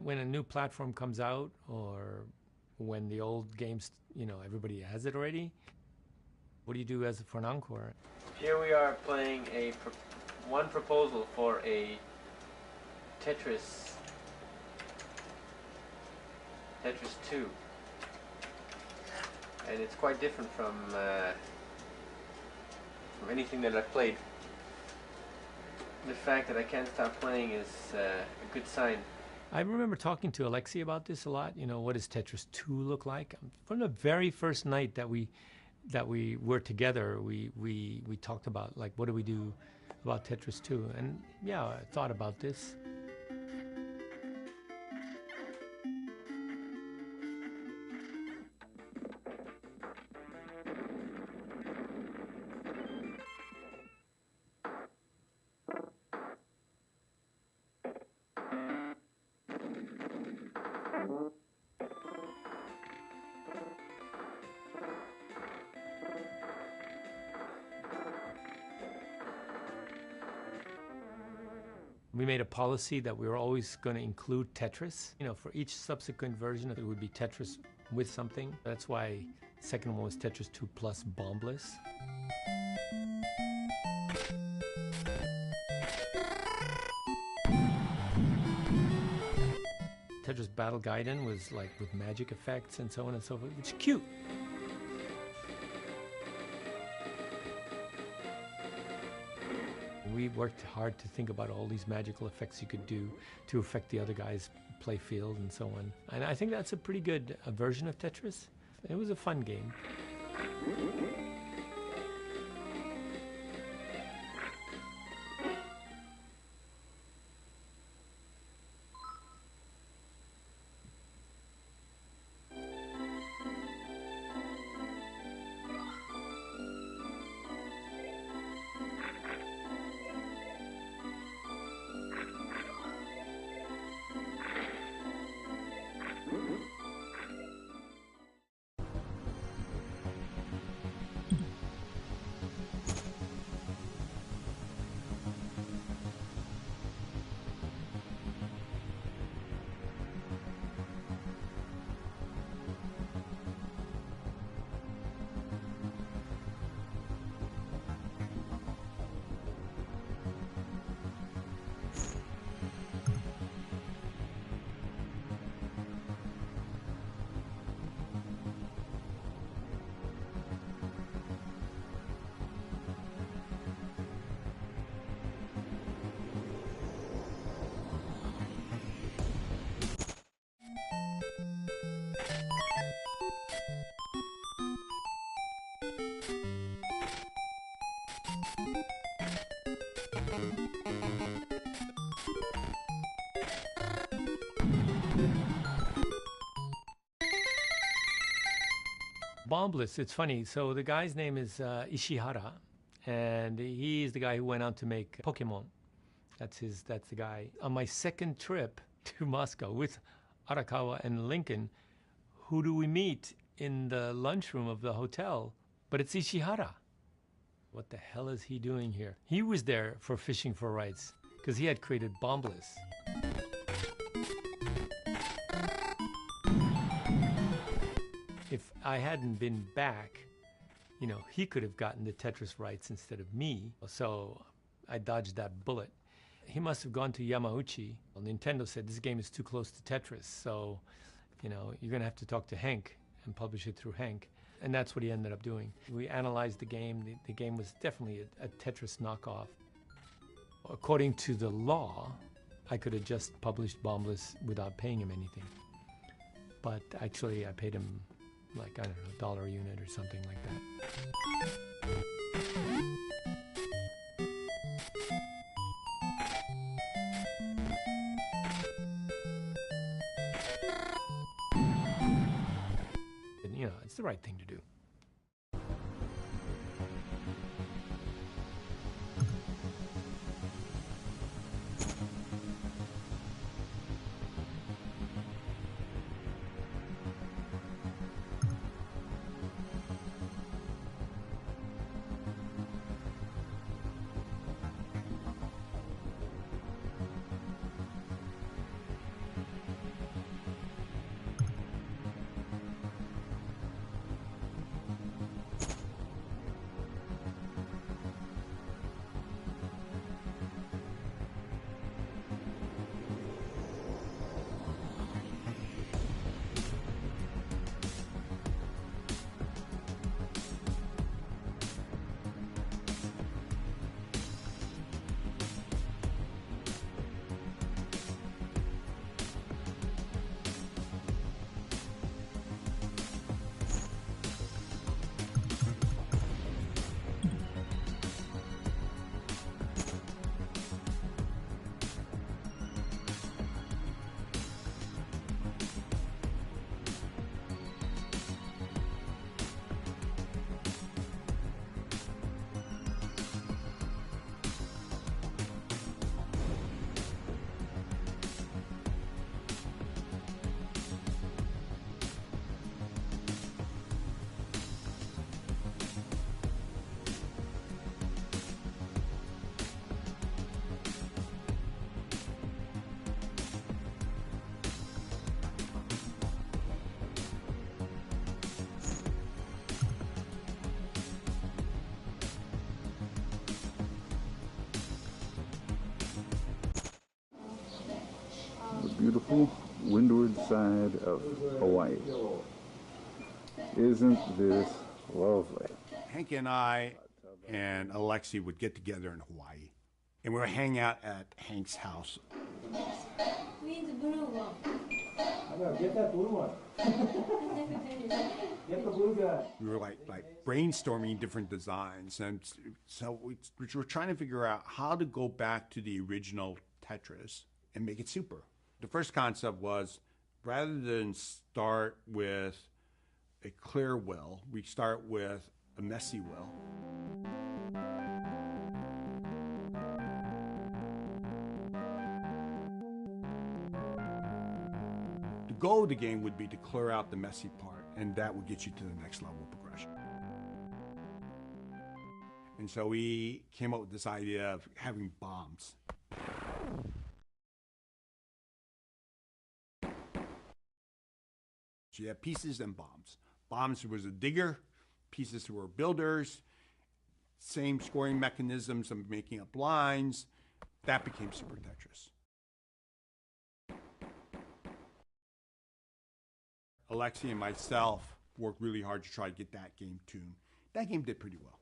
when a new platform comes out, or when the old games, everybody has it already, what do you do for an encore? Here we are playing one proposal for a Tetris 2, and it's quite different from anything that I've played. The fact that I can't stop playing is a good sign. I remember talking to Alexei about this a lot. What does Tetris 2 look like? From the very first night that we were together, we talked about, like, what do we do about Tetris 2? And yeah, I thought about this. We made a policy that we were always going to include Tetris. For each subsequent version, it would be Tetris with something. That's why the second one was Tetris 2 plus Bombless. Tetris Battle Gaiden was like with magic effects and so on and so forth, which is cute. We worked hard to think about all these magical effects you could do to affect the other guy's play field and so on. And I think that's a pretty good version of Tetris. It was a fun game. Bombless, it's funny. So the guy's name is Ishihara, and he's the guy who went out to make Pokemon. That's the guy. On my second trip to Moscow with Arakawa and Lincoln, who do we meet in the lunchroom of the hotel? But it's Ishihara. What the hell is he doing here? He was there for Fishing for Rights because he had created Bombless. If I hadn't been back, he could have gotten the Tetris rights instead of me. So I dodged that bullet. He must have gone to Yamauchi. Well, Nintendo said this game is too close to Tetris. So, you're going to have to talk to Hank and publish it through Hank. And that's what he ended up doing. We analyzed the game. The game was definitely a Tetris knockoff. According to the law, I could have just published Bombless without paying him anything. But actually, I paid him, like, I don't know, $1 a unit or something like that. And, it's the right thing to do. beautiful windward side of Hawaii. Isn't this lovely? Hank and I and Alexi would get together in Hawaii, and we would hang out at Hank's house. We need the blue one. Get that blue one. Get the blue guy. We were like brainstorming different designs, and so we were trying to figure out how to go back to the original Tetris and make it super. The first concept was, rather than start with a clear will, we start with a messy will. The goal of the game would be to clear out the messy part, and that would get you to the next level of progression. And so we came up with this idea of having bombs. So you have pieces and bombs. Bombs was a digger, pieces were builders, same scoring mechanisms of making up lines. That became Super Tetris. Alexi and myself worked really hard to try to get that game tuned. That game did pretty well.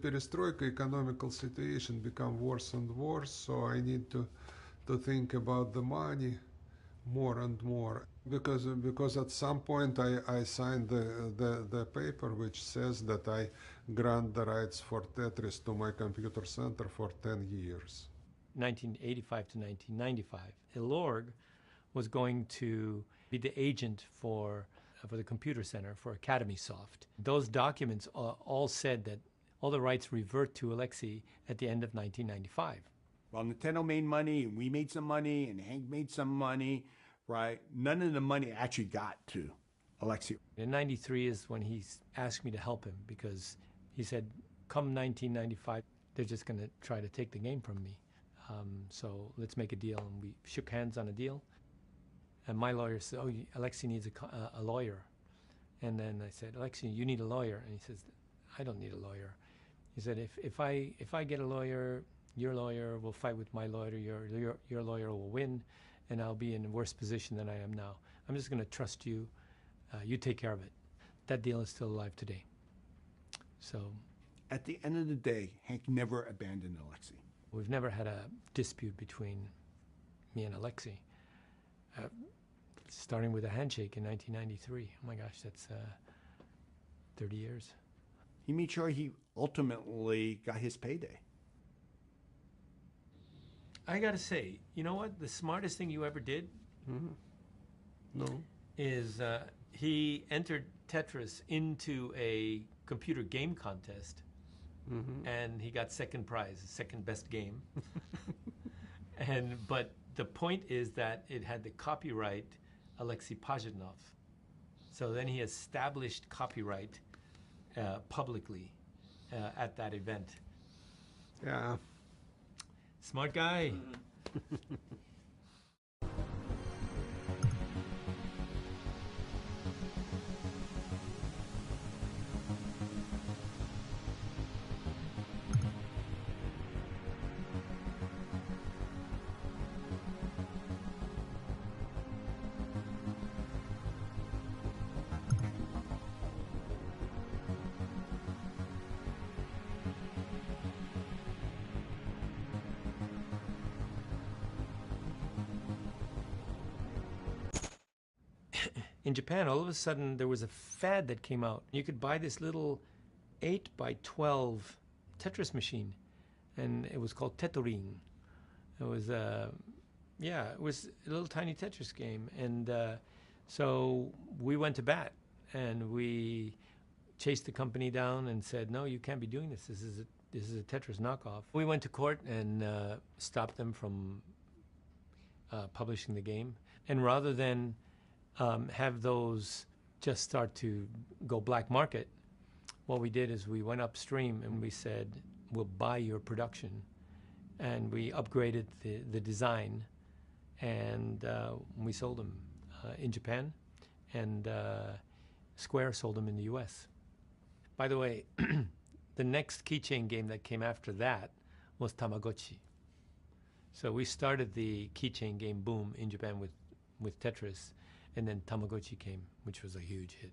perestroika economical situation become worse and worse, so I need to think about the money more and more, because at some point I signed the paper which says that I grant the rights for Tetris to my computer center for 10 years. 1985 to 1995. Ilorg was going to be the agent for the computer center for Academy Soft. Those documents all said that all the rights revert to Alexei at the end of 1995. Well, Nintendo made money, and we made some money, and Hank made some money, right? None of the money actually got to Alexei. In 93 is when he asked me to help him, because he said, come 1995, they're just going to try to take the game from me. So let's make a deal. And we shook hands on a deal. And my lawyer said, oh, Alexei needs a lawyer. And then I said, Alexei, you need a lawyer. And he says, I don't need a lawyer. He said, if I get a lawyer, your lawyer will fight with my lawyer, your lawyer will win, and I'll be in a worse position than I am now. I'm just going to trust you. You take care of it. That deal is still alive today. So At the end of the day, Hank never abandoned Alexei. we've never had a dispute between me and Alexei. Starting with a handshake in 1993. Oh my gosh, that's 30 years. He made sure he ultimately got his payday. I gotta say, you know what? The smartest thing you ever did No. is he entered Tetris into a computer game contest, and he got second prize, second best game. But the point is that it had the copyright Alexei Pajitnov. So then he established copyright publicly at that event. Yeah. Smart guy. In Japan, all of a sudden, there was a fad that came out. You could buy this little 8 by 12 Tetris machine, and it was called Tetorin. It was, it was a little tiny Tetris game. And so we went to bat, and we chased the company down and said, no, you can't be doing this. This is a Tetris knockoff. We went to court and stopped them from publishing the game. And rather than have those just start to go black market, what we did is we went upstream and we said, we'll buy your production. And we upgraded the design, and we sold them in Japan, and Square sold them in the US. By the way, the next keychain game that came after that was Tamagotchi. So we started the keychain game boom in Japan with Tetris, and then Tamagotchi came, which was a huge hit.